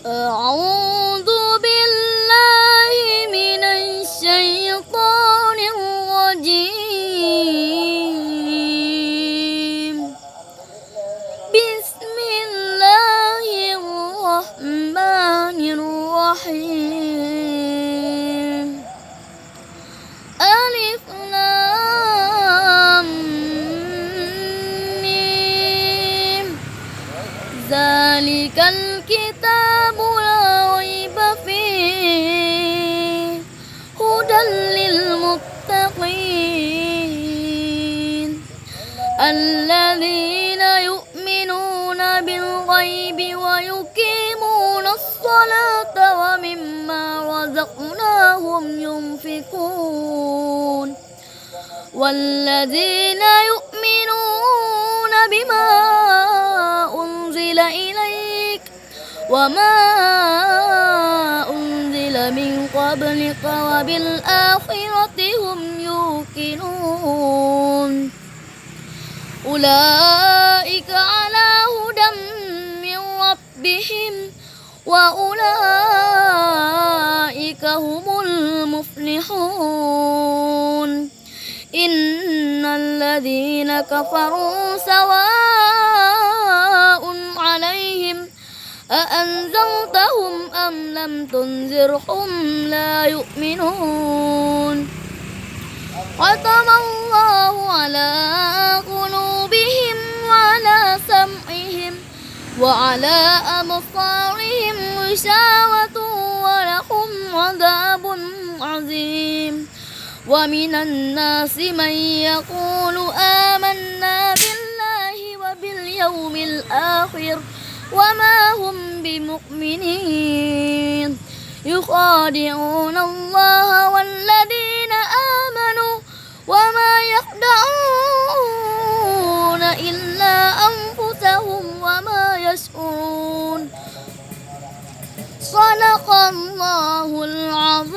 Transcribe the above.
أعوذ بالله من الشيطان الرجيم. بسم الله الرحمن الرحيم. ألف لام ميم. ذلك الكتاب لا ريب فيه هدى للمتقين الذين يؤمنون بالغيب ويقيمون الصلاة ومما رزقناهم ينفقون والذين يؤمنون بما أنزل إليك وما أنزل من قبلك وبالآخرة هم يوقنون أولئك على هدى من ربهم وأولئك هم المفلحون إن الذين كفروا سواء عليهم أأنذرتهم أم لم تنذرهم لا يؤمنون ختم الله على قلوبهم وعلى سمعهم وعلى أبصارهم غشاوة ولهم عذاب عظيم ومن الناس من يقول آمنا بالله وباليوم الآخر وما هم بمؤمنين يخادعون الله والذين آمنوا وما يخدعون إلا أنفسهم وما يشعرون صدق الله العظيم.